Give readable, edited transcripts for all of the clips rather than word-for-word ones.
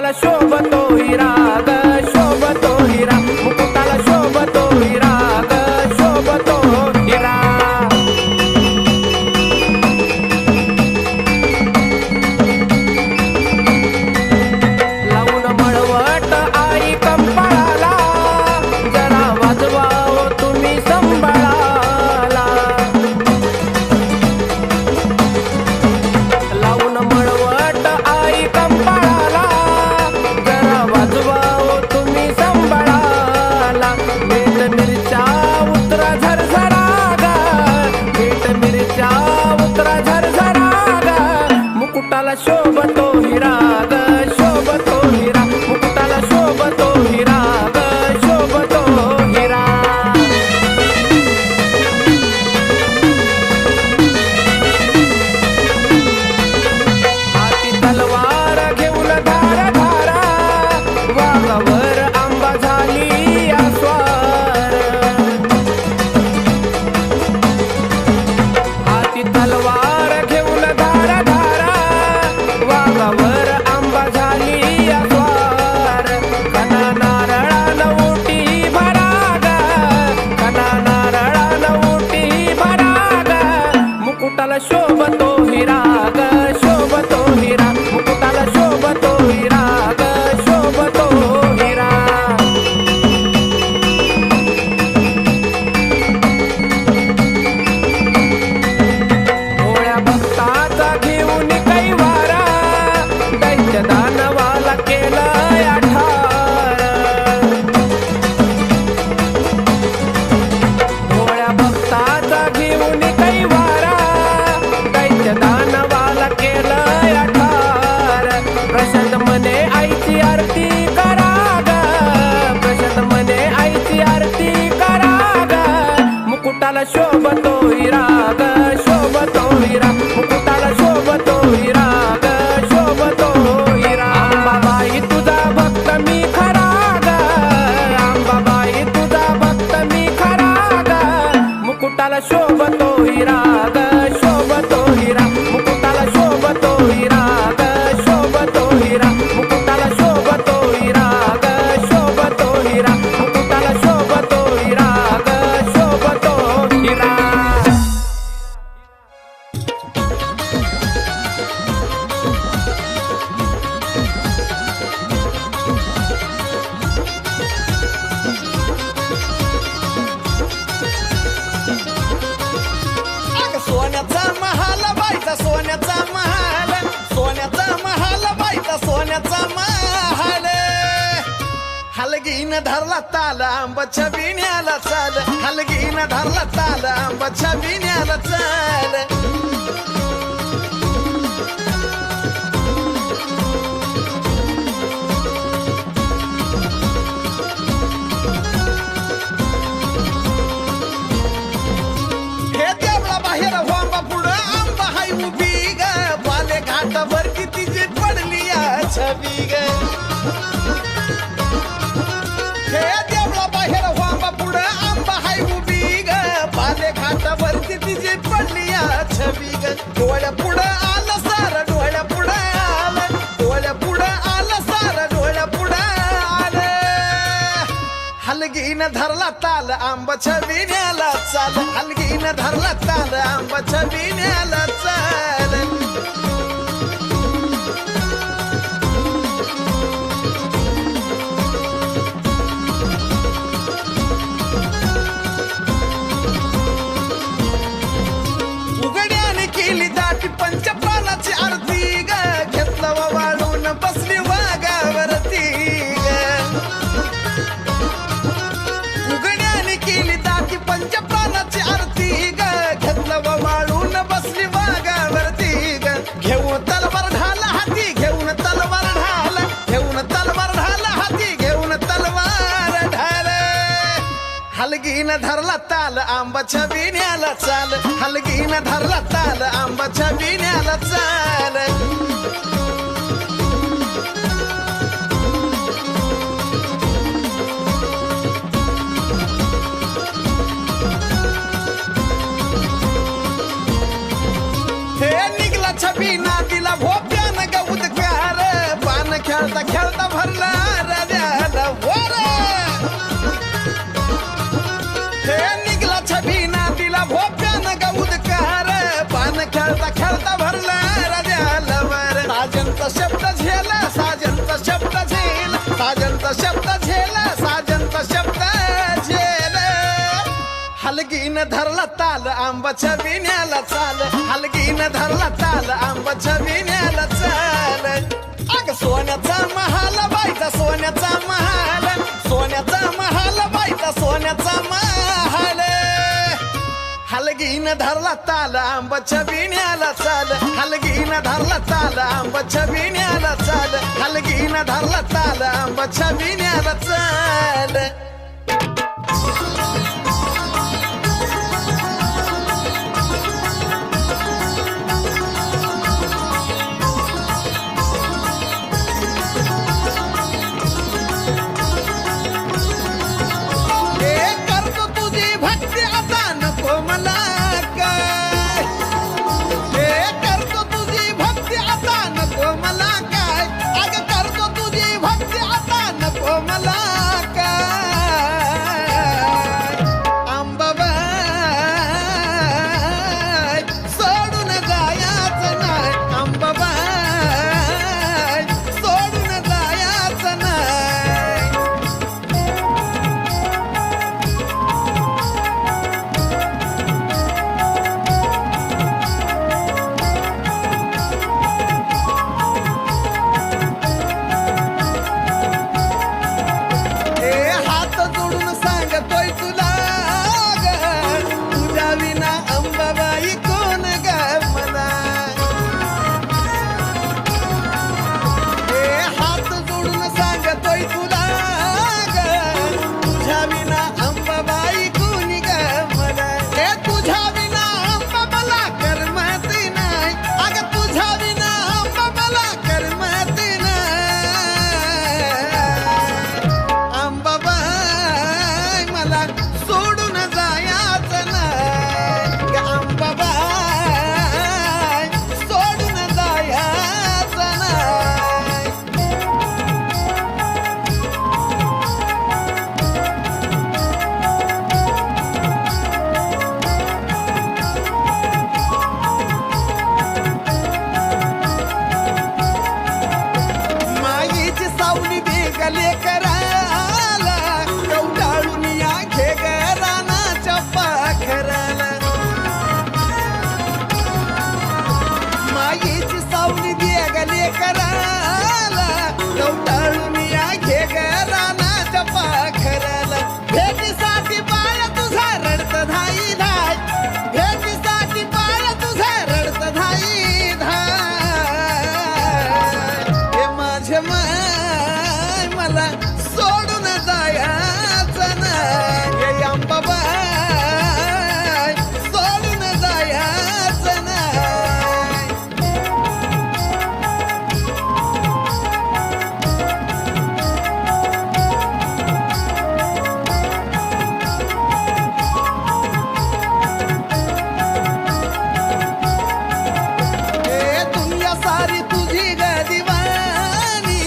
मुकुटाला शोभतो हिरा ग शोभतो हिरा मुकुटाला शोभतो हिरा ग शोभतो हिरा लावून मळवट आई कंपाळाला जरा वाजवाव तुम्ही संभाळाला लावून मळवट आई कंपाळाला जरा वाजवाव तुम्ही संभाळाला मीठ मिरच्या उतरा झरझरा ग मीठ मिरच्या उतरा झरझरा ग मुकुटाला शोभतो हिरा ग शोभतो हिरा मुकुटाला शोभतो हिरा ग शोभतो हिरा हाती तलवार घेऊन धार धारा वाघावर आंबा झाली आस्वार हाती तलवार घेऊन धार धारा वाघावर आंबा झाली आस्वार कना नारळानं उटी भरा ग कना नारळानं उटी भरा ग मुकुटाला शोभतो हिरा ग शोभतो हिरा मुकुटाला शोभतो हिरा ग शोभतो हिरा भोळ्या भक्ताचा घेऊन कैवारा दैत्य दानवाला केलंय आठार भोळ्या भक्ताचा घेऊन कैवारा दैत्य दानवाला केलंय आठार प्रशांत मने आईची आरती करा ग प्रशांत मने आईची आरती करा ग मुकुटाला शोभतो हिरा ग शोभतो हिरा मुकुटाला शोभतो हिरा ग शोभतो हिरा अंबाबाई तुझा भक्त मी खरा ग अंबाबाई तुझा भक्त मी खरा ग मुकुटाला शोभतो हिरा ग शोभतो हिरा मुकुटाला शोभतो हिरा ग शोभतो हिरा मुकुटाला शोभतो हिरा ग शोभतो हिरा मुकुटाला शोभतो हिरा ग शोभतो हिरा अगं सोन्याचा महाल बाईचा सोन्याचा महाल सोन्याचा महाल बाईचा सोन्याचा महाल हलगीन धरला ताल आंबाच्या बिण्याला चाल हलगीन धरला ताल आंबाच्या बिण्याला चाल हे देवळा बाहेर वांबा पुढं आंबा हाय उभी ग बाले घाटावरती तिची पडली या छबी ग हे देवळा बाहेर वांबा पुढं आंबा हाय उभी ग बाले घाटावरती तिची पडली या छबी ग डोळ्या पुढं आलं सार डोळ्या पुढं आलं डोळ्या पुढं आलं सार डोळ्या पुढं आलं हलगीन धरला ताल आंबाच्या बिण्याला चाल हलगीन धरला ताल आंबाच्या बिण्याला चाल उघड्याने केली दाटी पंचपालाची आरती ग घेतलं वाळून बसली वाघावरती ग उघड्याने केली दाटी पंचपालाची आरती ग घेतलं वाळून बसली वाघावरती ग घेऊन तलवार ढाल हाती घेऊन तलवार ढाल घेऊन तलवार ढाल हाती घेऊन तलवार ढाल हलगीन धरला ताल आंबाच्या बिण्याला चाल हलगीन धरला ताल आंबाच्या बिण्याला चाल हे निघला छबी नातीला भोप्यान ग उदकार पान खेळता खेळता भरला हृदयाला वर हे निघला छबीना दिला भोप्यानं गौदकार पान खेळता खेळता भरला हृदयाला वर साजनचा शब्द झेला साजनचा शब्द झेल साजनचा शब्द झेला साजनचा शब्द झेल हलगीन धरला ताल आंबाच्या विण्याला चाल हलगीन धरला ताल आंबाच्या विण्याला चाल अग सोन्याचा महाल बाईचा सोन्याचा महाल सोन्याचा महाल बाईचा सोन्याचा महाल हलगीन धरला ताल आंबाच्या विण्याला चाल हलगीन धरला ताल आंबाच्या विण्याला चाल हलगीन धरला ताल आंबाच्या विण्याला चाल भक्ती आता नको मला काय हे करतो तुझी भक्ती आता नको मला काय अग करतो तुझी भक्ती आता नको मला काय अंबाबाई सोडून जायचं नाही अंबाबाई सोडून जायचं नाही सांगतोय तुला ग तुझ्या विना अंबाबाई कोण ग मला हात जोडून सांगतोय तुला ग तुझ्या विना अंबाबाई कोणी ग मला तुझ्या विना अंबा मला करमती नाही अग तुझ्या विना अंबा मला करमती नाही अंबाबाई मला सोडून जायचं नाही अंबाबाई सोडून जायचं नाही माईची सावली बेगले कराला कवटाळून या घे रानाच्या पाखराला माईची सावली बेगले कराला कवटाळून या घे रानाच्या पाखराला भेटीसाठी बाळ तुझा रडत धाई धाय भेटीसाठी बाळ तुझा रडत धाई धाय हे माझे माय मला सोडून जायचं नाही अंबाबाई सोडून जायचं नाही दुनिया सारी तुझी ग दिवाणी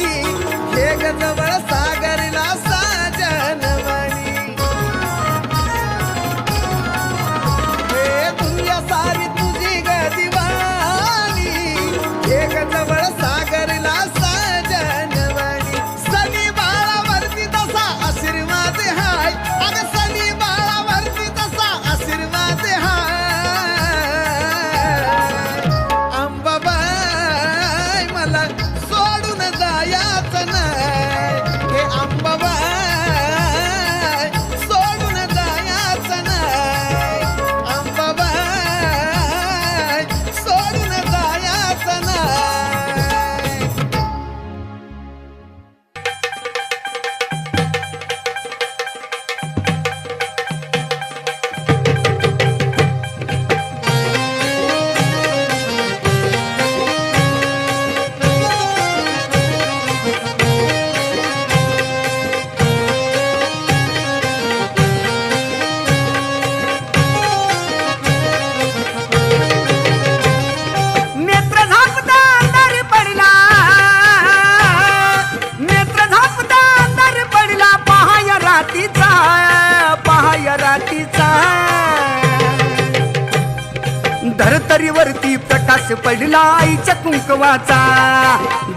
धरतरीवरती प्रकाश पडला आईच्या कुंकवाचा,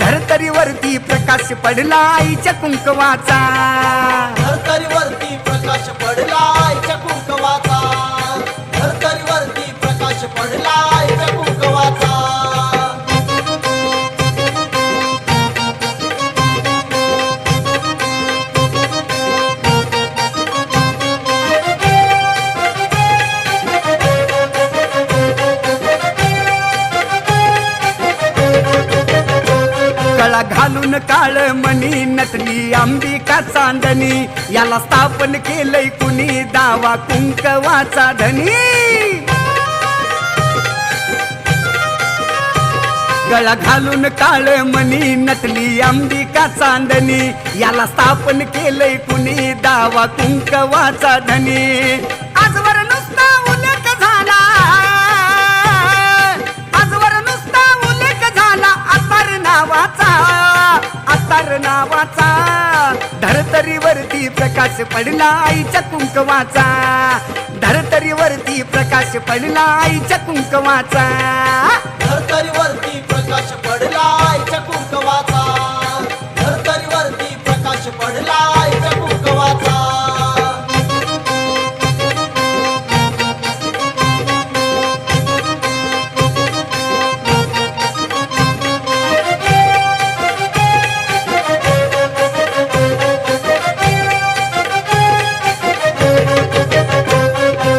धरतरीवरती प्रकाश पडला आईच्या कुंकवाचा. धरतरीवरती प्रकाश पडला आईच्या कुंकवाचा, धरतरीवरती प्रकाश पडला आईच्या कुंकवाचा. गळा घालून काळ मणी नटली अंबिका चांदणी, याला स्थापन केलंय कुणी दावा कुंकवाचा धनी. गळा घालून काळ मणी नटली अंबिका चांदणी, याला स्थापन केलंय कुणी दावा कुंकवाचा धनी. आजवर नुसता उल्लेख झाला, आजवर नुसता उल्लेख झाला अतार नावाचा, अतार नावाचा. धरतरीवरती प्रकाश पडला आईच्या कुंकवाचा, धरतरीवरती प्रकाश पडला आईच्या कुंकवाचा. धरतरीवरती प्रकाश पडला आईच्या कुंकवाचा, धरतरीवरती प्रकाश पडला आईच्या कुंकवाचा.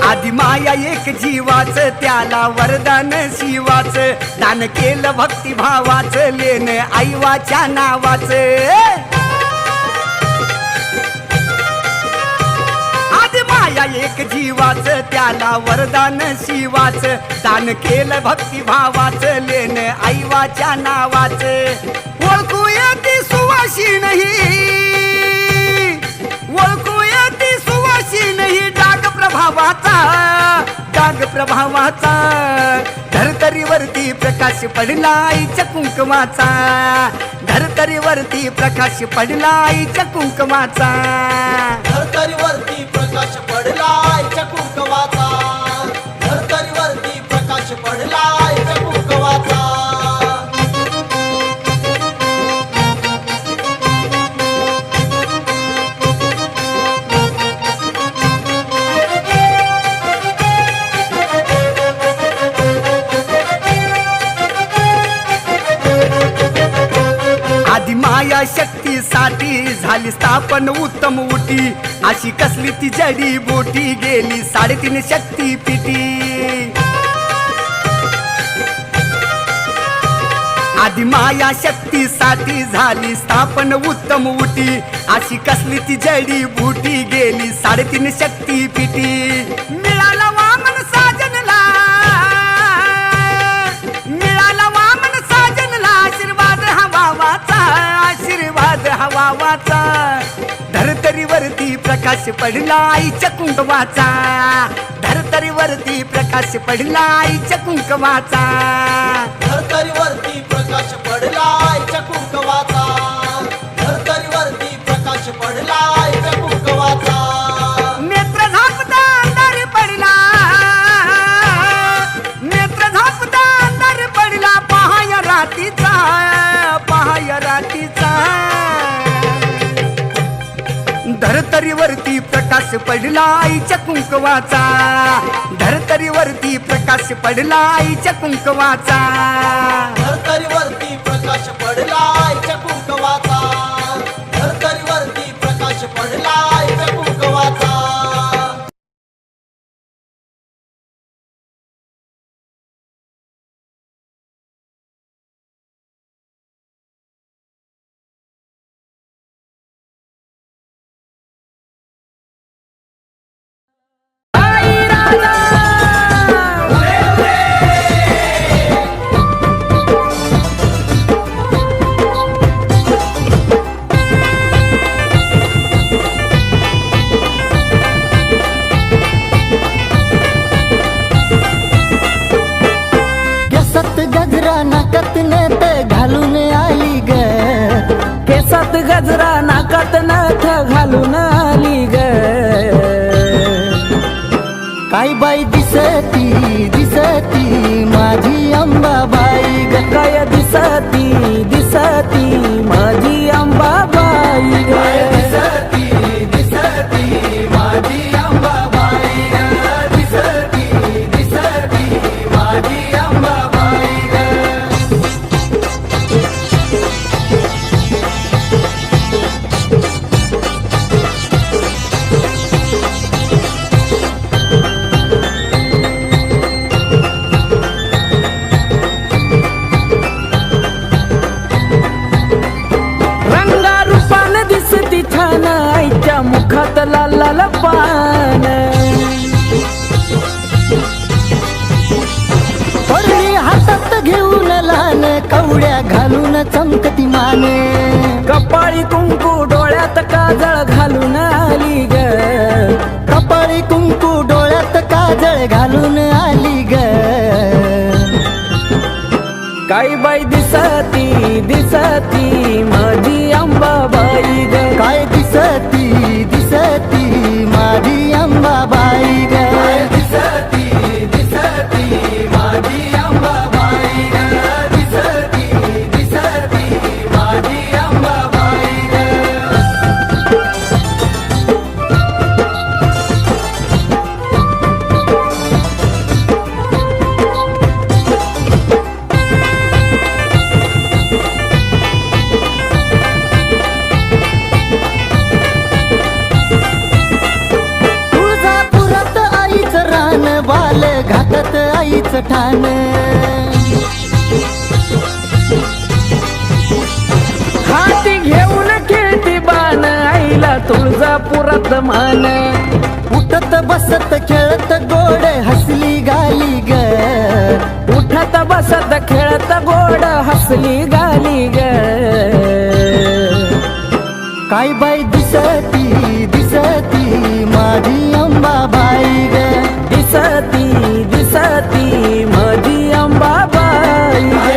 आधी माया एक जीवाच, त्याला वरदान शिवाच, दान केलं भक्तिभावाच, लेन आईवाच्या नावाच. आधी माया एक जीवाच, त्याला वरदान शिवाच, दान केलं भक्तिभावाच, लेन आईवाच्या नावाच. ओळखू येते सुवासी नाही, ओळखू येते सुवासी नाही डाग प्रभावाचा, डाग प्रभावाचा. धरतरीवरती प्रकाश पडला आईच्या कुंकवाचा, धरतरीवरती प्रकाश पडला आईच्या कुंकवाचा. धरतरीवरती प्रकाश पडला आईच्या कुंकवाचा, धरतरीवरती प्रकाश पडला आईच्या कुंकवाचा. आधी माया शक्तीसाठी झाली स्थापन उत्तम उटी, अशी कसली ती जडी बोटी गेली 3.5 शक्तीपीठी. आधी माया शक्तीसाठी झाली स्थापन उत्तम उटी, अशी कसली ती जडी बुटी गेली 3.5 शक्तीपीठी. मिळाला वामन साजनला, मिळाला वामन साजनला आशीर्वाद हवावाचा, आशीर्वाद हवावाचा. धरतरीवरती प्रकाश पडला आईच्या कुंकवाचा, धरतरीवरती प्रकाश पडला आईच्या कुंकवाचा. धरतरीवरती प्रकाश पडला आईच्या कुंकवाचा, धरतरीवरती प्रकाश पडला आईच्या कुंकवाचा. नेत्र झापता अंधार पडला, नेत्र झापता अंधार पडला पहाय रातीचा, पहाय रातीचा. धरतरीवरती प्रकाश पडला आईच्या कुंकवाचा, धरतरीवरती प्रकाश पडला आईच्या कुंकवाचा. धरतरीवरती प्रकाश पडला आईच्या कुंकवाचा, धरतरीवरती प्रकाश पडला आईच्या कुंकवाचा. गजरा नाकात नथ घालून आली ग. काय बाई दिसती दिसती दिसती माझी अंबाबाई ग. रंगारूपानं दिसती छान आईच्या मुखात लाल लाल पान. परळी हातात घेऊन लहान कवड्या घालून चमकती मान. कपाळी कुंकू डोळ्यात काजळ घालून आली ग. कपाळी कुंकू डोळ्यात काजळ घालून आली ग. काय बाई दिसती दिसती माझी अंबाबाई ग. काय दिसती दिसती माझी अंबाबाई ग. तुळजापुरात आईचं रान बाल घाटात आईचं ठाण. हाती घेऊन खेळती बाण आईला तुळजापुरात मान. उठत बसत खेळत गोड हसली गाली ग. उठत बसत खेळत गोड हसली गाली ग. काय बाई दिसती दिसती माझी अंबाबाई ग. दिसती दिसती माझी अंबाबाई ग.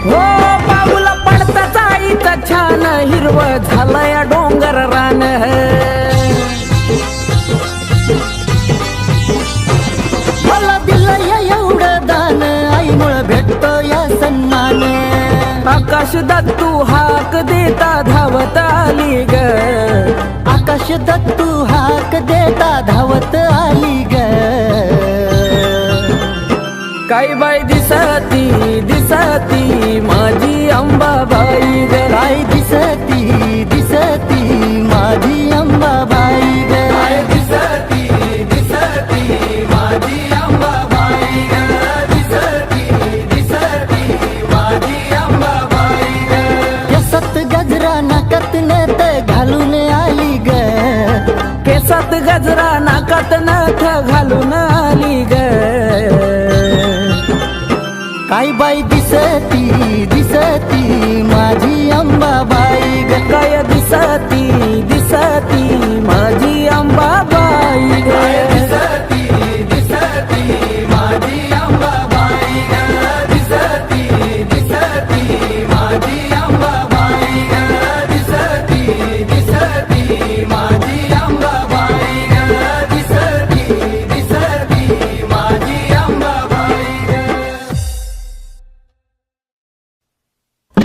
हो बाबूला पडताच आईचा छान हिरव झालंय डोंगर रान. मला दिलं या एवढं दान आईमुळं भेटतो या सन्मान. आकाश दत्तू हाक देता धावत आली ग. आकाश दत्तू हाक देता धावत आली ग. काय बाई दिसती दिसती माझी अंबाबाई ग. काय दिसती दिसती माझी अंबाबाई ग. केसात गजरा नाकात नथ घालून आली ग. केसात गजरा नाकात नथ घालून आली ग. काय बाई दिसती दिसती माझी अंबाबाई ग. काय दिसती दिसती माझी अंबाबाई ग.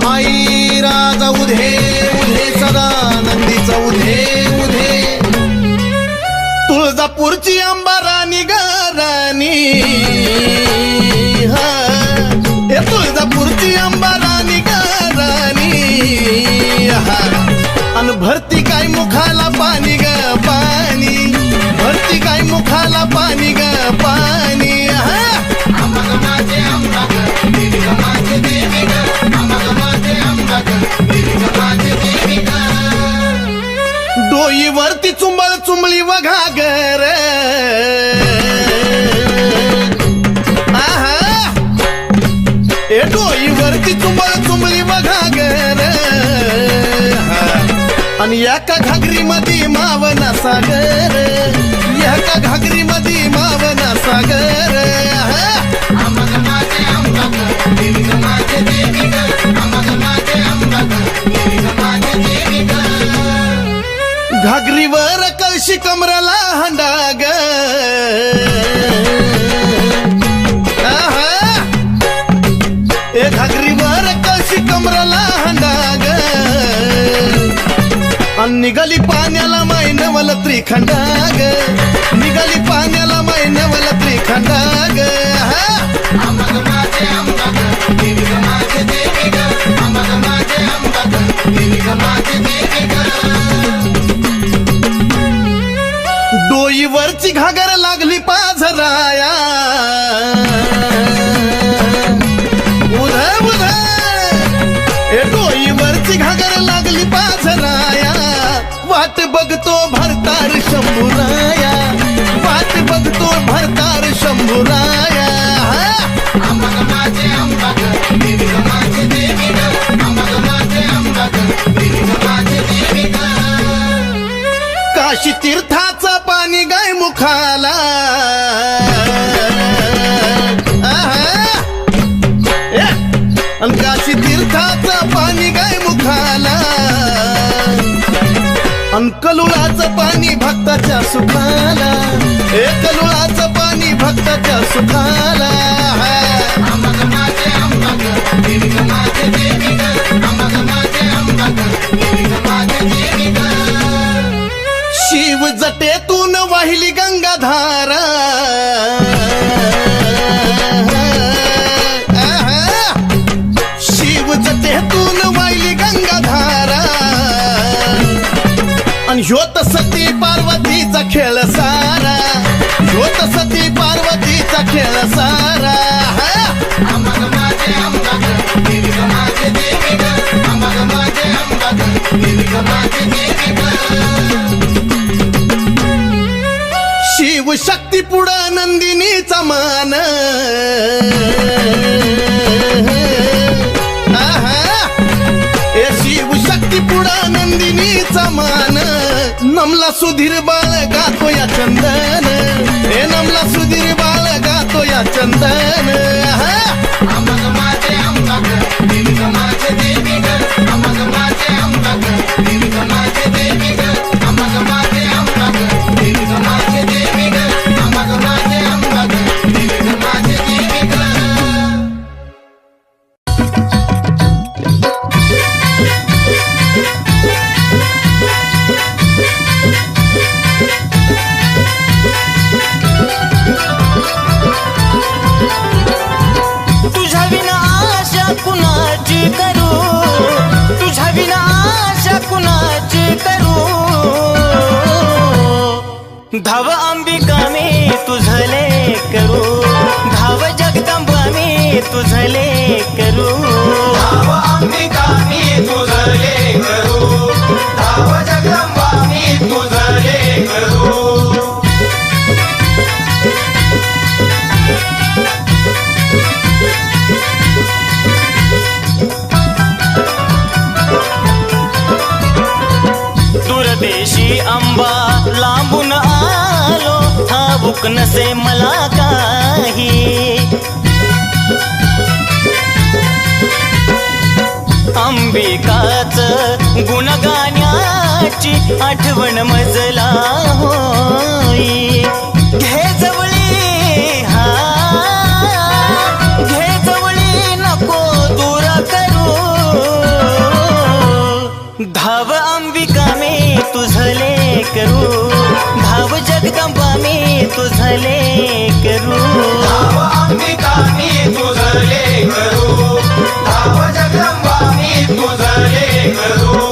आई राजा उधे उधे सदा नंदीचा उधे उधे. तुळजापूरची अंबा राणी ग राणी. हा हे तुळजापूरची अंबा राणी ग राणी. हा अन भरती काय मुखाला पाणी ग पाणी. भरती काय मुखाला पाणी ग पाणी. हा माझे अंबा ग देवी ग माझे देवी ग. डोईवरती चुंबळ चुंबळी वघागर. आहा ए डोईवरती चुंबळ चुंबळी वघागर. आणि एका सागर या का घागरी मधी मावना सागर घागरीवर कळशी कमराला हंडाग ए घागरीवर कळशी कमराला हंडाग निघाली पाण्याला मैनवल त्रिखंडाग निघाली पाण्याला मैनवल त्रिखंडाग डोईवरची घागर लागली पाझराया उध उध ए डोईवरची घागर लागली पाझराया वाट बघतो भरतार शंभूराया वाट बघतो भरतार शंभूराया काशी तीर्थाचं पाणी गाय मुखाला काशी तीर्थाचं पाणी गाय मुखाला कलुळाचं पाणी भक्ताच्या सुखाला हे कलुळाचं पाणी भक्ताच्या सुखाला शिव जटेतून वाहिली गंगाधारा शिव जटेतून वाहिली गंगाधारा आणि ह्योत सती पार्वतीचा खेळ सारा ह्योत सती पार्वतीचा खेळ सारा शिव शक्ती पुढं नंदिनीचा मान शिव शक्ती पुढं नंदिनीचा मान नमला सुधीर बाळ गातो या चंदन हे नमला सुधीर बाळ गातो या चंदन धाव अंबिका मी तुझले करू धाव जगदंबा मी तुझले करू धाव अंबिका मी तुझले करू धाव जगदंबा मी तुझले करू दूरदेशी अंबा लांबून आलो ठाऊक नसे मला काही अंबिकाच गुण गाण्याची आठवण मजला होई घे जवळी हा घे जवळी नको दूर करू धाव अंबिका मी तुझले करू धाव जगदंबा मी तुझले करू धाव अंबिका मी तुझले करू धाव जगदंबा मी तुझले करू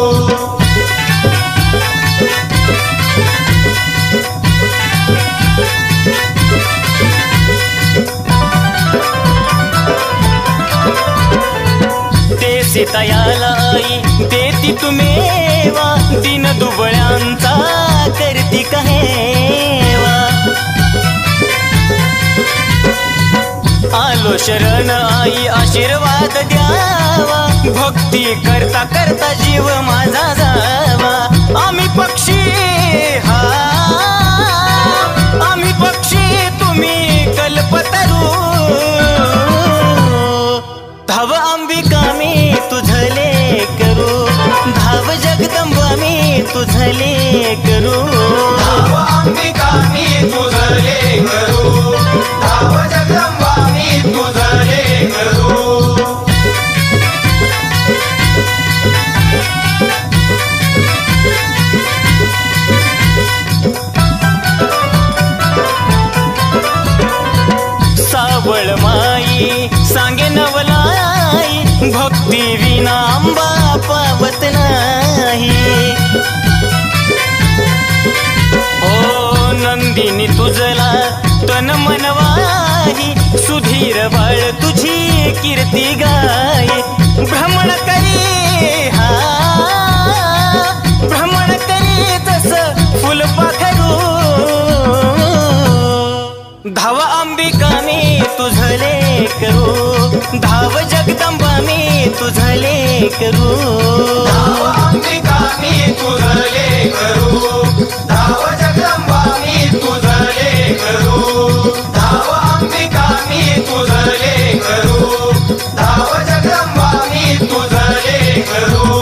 सीतायाला आई देती तुम्हेवा दिन दुबळ्यांचा करती कहेवा आलो शरण आई आशीर्वाद द्यावा भक्ती करता करता जीव माझा जावा आम्ही पक्षी हा आम्ही पक्षी तुम्ही कल्पतरू धाव अंबिका मी तुझले करू धाव जगदंबा मी तुझले करू धाव अंबिका मी तुझले करू धाव जगदंबा मी तुझले करू सावळ माई सांगे नवलाई भक्ती विना अंबा पावत नाही ओ नंदिनी तुझला तन मनवाही सुधीर बाळ तुझी कीर्ती गाय भ्रमण करी हा भ्रमण करी तस फुलपाखरू धाव अंबिका मी तुझले करू धाव जगदंबा मी तुझले करू धाव अंबिका मी तुझले करू धाव जगदंबा मी तुझले करू धाव अंबिका मी तुझले करू धाव जगदंबा मी तुझले करू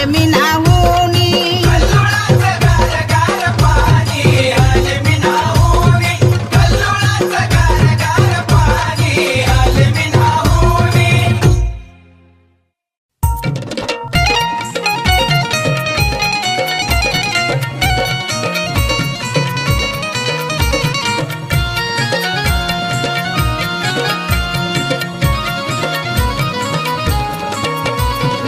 आले मी नाहूनी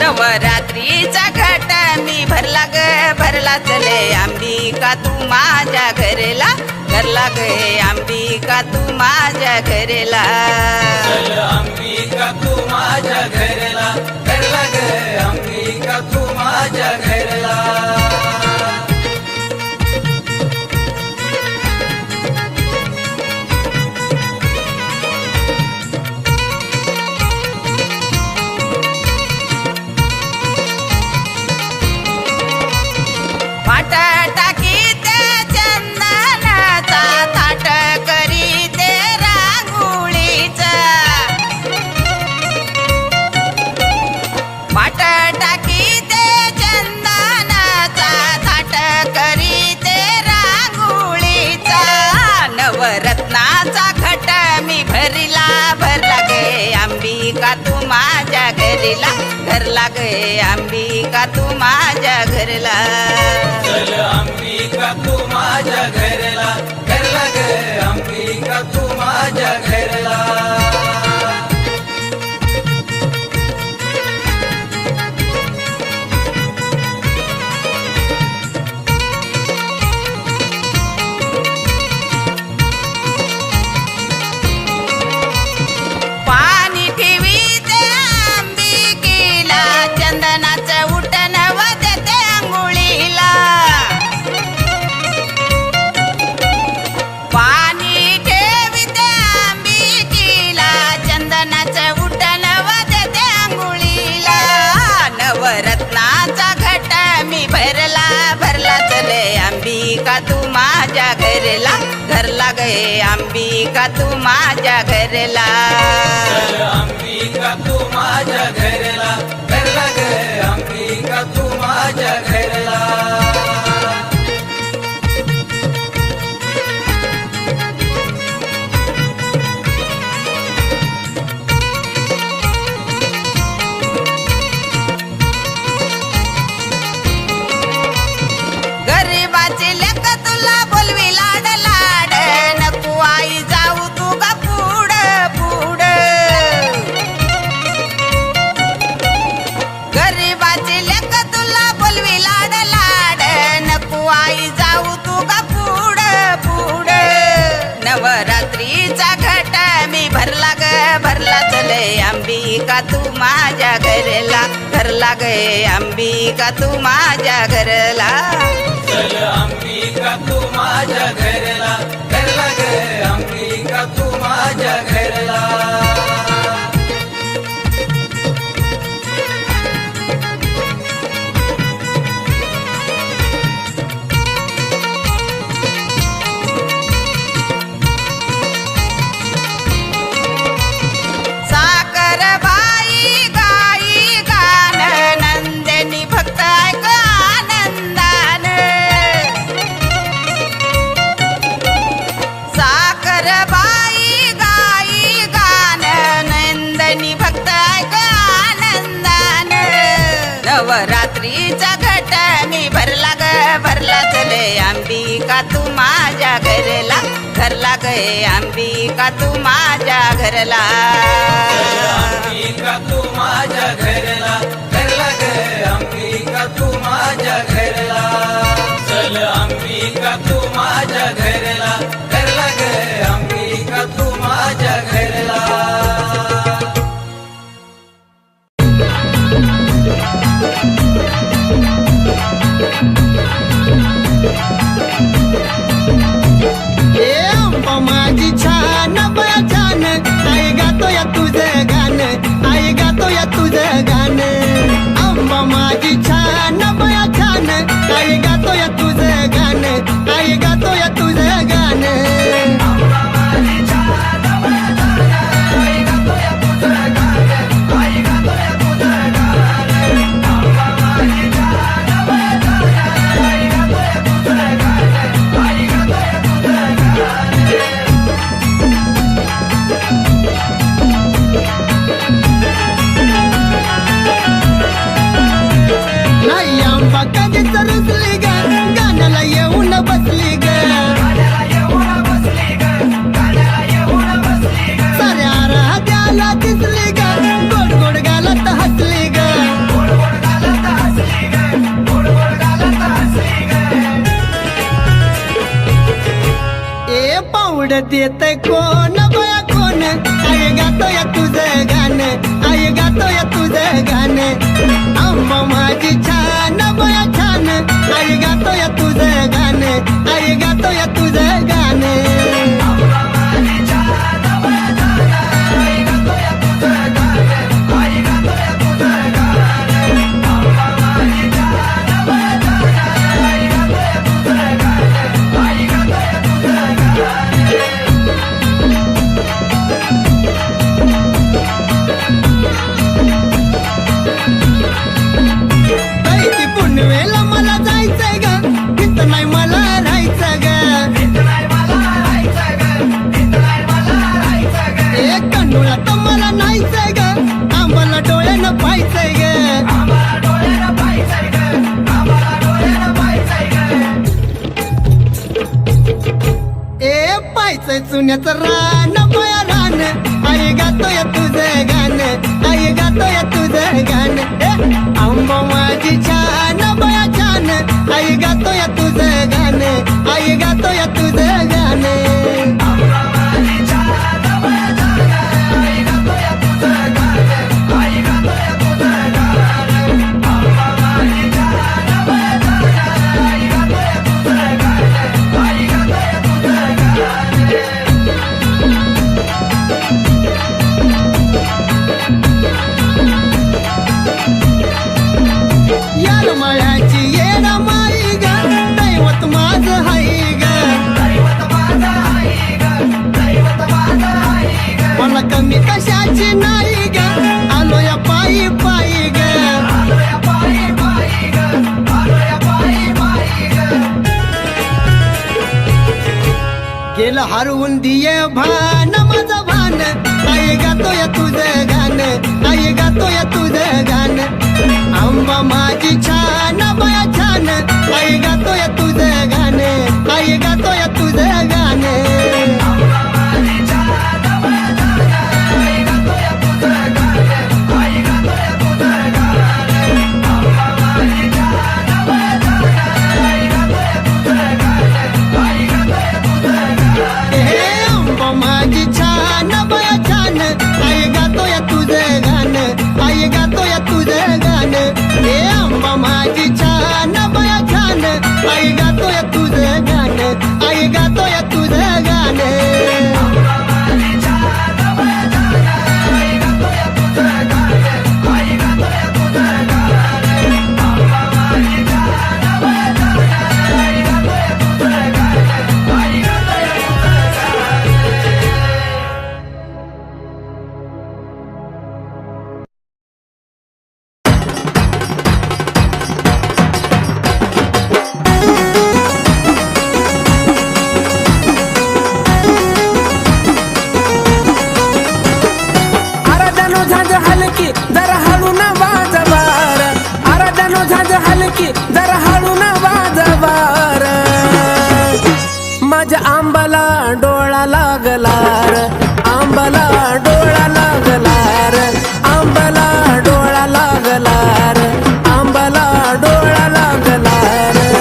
नवरात्रीचा घट मी भरला ग भरला चले अंबिका तू माझ्या घरला घरला ग अंबिका तू माझ्या घरला अंबिका तू माझ्या घरला घरला ग अंबिका तू माझ्या घरला रत्नाचा घट मी भरला भरला गे अंबिका तू माझ्या घरला घरला गे अंबिका तू माझ्या घरला अंबिका तू माझ्या घरला घरला ग अंबिका तू माझ्या घरला रत्नाचा घट मी भरला भरला चले अंबिका तू माझ्या घरला घरला गे अंबिका तू माझ्या घरला अंबिका तू माझ्या घरला घरला ग अंबिका तू माझ्या घरला नवरात्रीचा घट मी भरला ग भरला चले अंबिका तू माझ्या घरला घरला गे अंबिका तू माझ्या घरला अंबिका तू माझ्या घरला घरला ग अंबिका तू माझ्या घरला नवरात्रीचा घट मी भरला ग भरला चले अंबिका तू माझ्या घरला घरला गे अंबिका तू माझ्या घरला अंबिका तू माझ्या घरला घरला ग अंबिका तू माझ्या घरला चल अंबिका तू माझ्या घरला घरला ग अंबिका तू माझ्या घरला माझी छान बया छान आई गातो या तुझं गाणं आई गातो या तुझं गाणं आंबा कधीच रुसली ग गाण्याला येऊन बसली ग साऱ्या राहत्याला दिसली ग गोड गोड गालात हसली ग ए पावड देत कोण बया कोण आई गातोय तुझं गाणं आई गातोय तुझं गाणं आंबा माझी छान बया छान आई गातोय तुझं गाणं आई गातोय तुझं गाणं ती पुनवेला मला जायचंय ग तिथं नाही मला राहायचं ग एक कन्नूला तर मला नाहीचंय ग आंबाला डोळ्यानं पाहायचंय ग ए पाहायचंय चुन्याचं रान बया रान आई गातोय तुझं गाणं आई गातोय तुझं गाणं आंबा माझी छान बया छान आई गातोय तुझं गाणं आई गातोय तुझं गाणं यार मायाची येड माई ग दैवत माझं हाय ग मला कमी कशाची नाही ग आलो या पायी पायी ग गेलं हरवून दिये भान माझं भान आई गातोय तुझं गाणं आई गातोय तुझं गाणं आंबा माझी छान बया छान आई गातोय तुझं गाणं आई गातोय तुझं गाणं आंबा माझी छान बया छान आई गातोय तुझं गाणं आई गातोय तुझं गाणं हे आंबा माझी छान बया छान आई गातोय तुझं गाणं आई गातोय तुझं गाणं माझ्या आंबाला डोळा लागला रे आंबाला डोळा लागला रे आंबाला डोळा लागला रे आंबाला डोळा लागला रे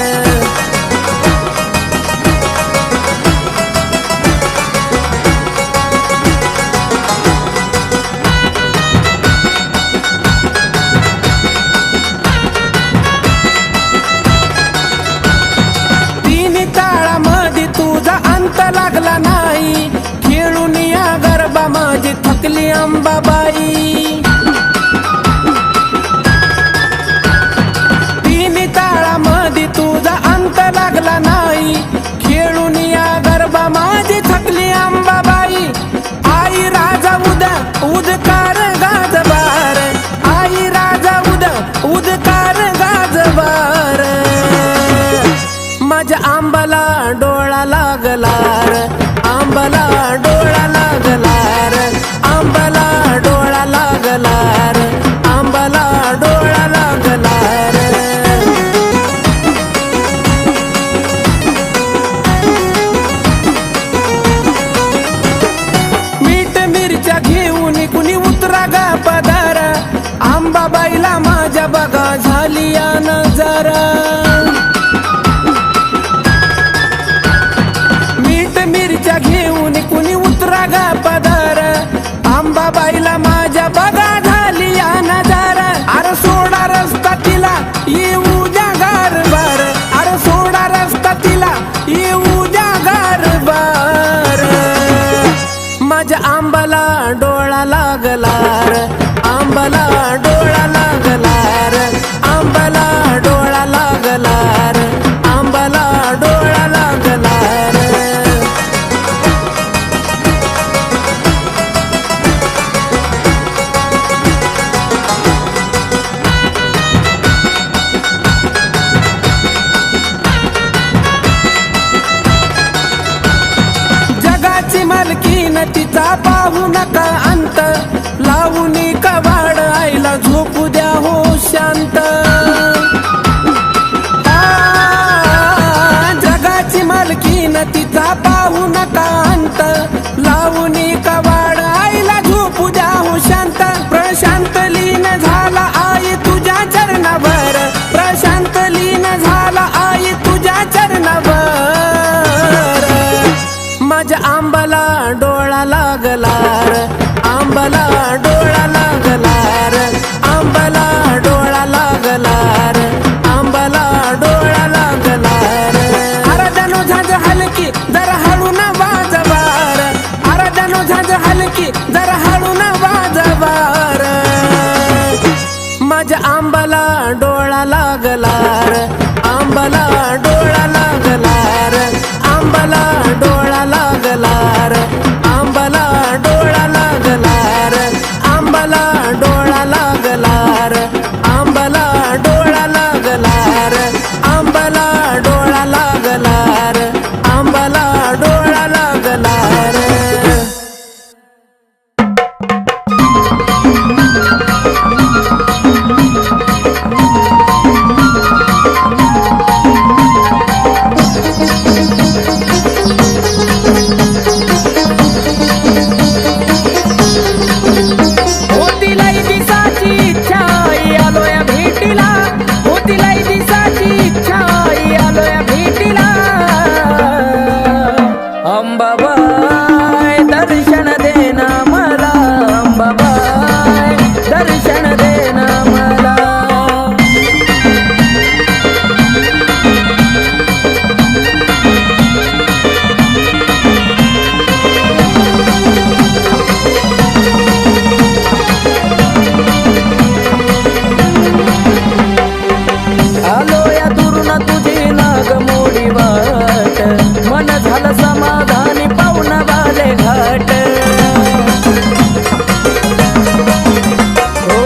तिन्ही ताळामध्ये तुझा अंत लागला नाही खेळून या गरबा माझी थकली अंबाबाई तिन्ही ताळामध्ये तुझा अंत लागला नाही खेळून या गरबा माझी थकली अंबाबाई आई राजा उद्या उदकार गाजबार आई राजा उद्या उदकार गाजबार माझ्या आंबाला डोळा लागला रे आंबाला डोळा लागला रे आंबाला डोळा लागला रे आंबाला डोळा लागला रे झाली या नजरा मीठ मिरच्या घेऊन कुणी उतरा गा पदार आंबाबाईला माझ्या बघा झाली या नजरा अरे सोडा रस्ता तिला येऊ द्या गारबार अरे सोडा रस्ता तिला येऊ द्या गारबार माझ्या आंबाला डोळा लागला रे आंबाला डोळा लागला रे आंबाला डोळा लागला रे आंबाला डोळा लागला रे जगाची मालकीन तिचा पाहू नका अंत लावून कवाड आईला झोपू द्या हो शांत जगाची मालकीन तिचा पाहू नका अंत लावून कवाड आईला झोपू द्या हो शांत प्रशांत लीन झाला आई तुझ्या चरणावर प्रशांत लीन झाला आई तुझ्या चरणावर माझ्या आंबाला डोळा लागला रे आंबाला डोळा लागला रे आंबाला डोळा लागला रे आंबाला डोळा लागला रे अरे जणू झांज हलकी जरा हळू ना वाजवार अरे जणू झांज हलकी जरा हळू ना वाजवार माझ्या आंबाला डोळा लागला रे आंबाला डोळा लागला रे आंबाला डोळा लागला रे आंबाला डोळा लागला रे आंबाला डोळा लागला रे आंबाला डोळा लागला रे आंबाला डोळा लागला रे आंबाला डोळा लागला रे होतीलाई दिसाची इच्छा आई आलो या भेटीला होतीलाई दिसाची इच्छा आई आलो या भेटीला अंबाबाई दर्शन देना मला अंबाबाई दर्शन देना मला आलो या दुरून तुझी नाग मोडी वाट मन झालं समाधानी पाहुणा बाले घाट हो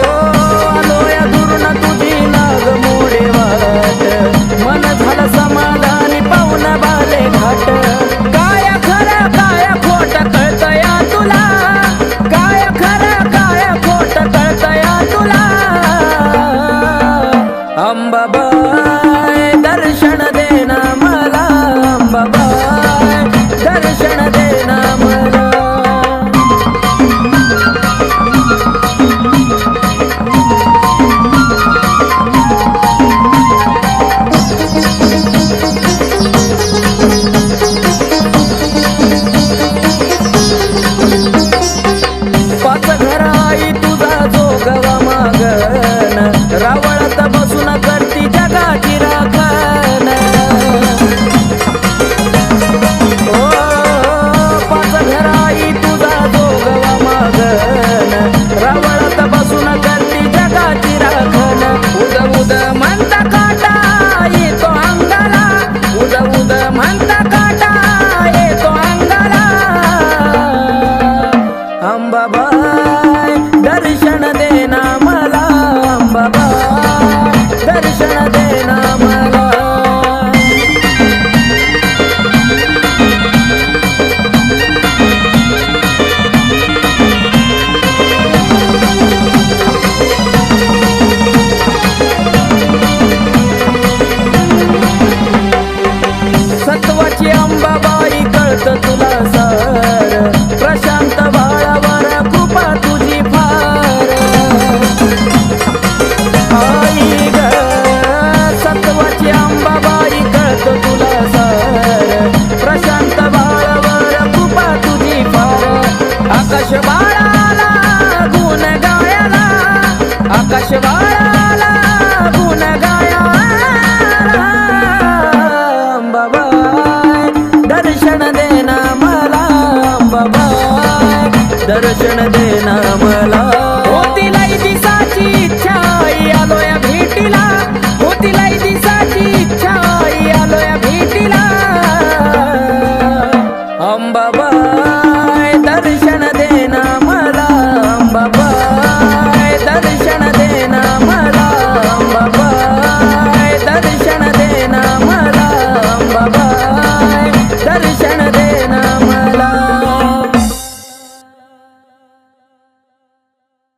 आलो या दुरून तुझी नाग मोडी वाट मन झालं समाधानी पाहुणा बाले घाट काय खरं काय खोट कळत या तुला काय खरं काय खोट कळत या तुला अंबाबाई दर्शन देना मला अंबाबाई दर्शन देना मला पाच घर आई तुझा जोगवा मागन रावळात बसून करती जगा बाळाला गुण गाया अंबाबाई दर्शन देना मला अंबाबाई दर्शन देना मला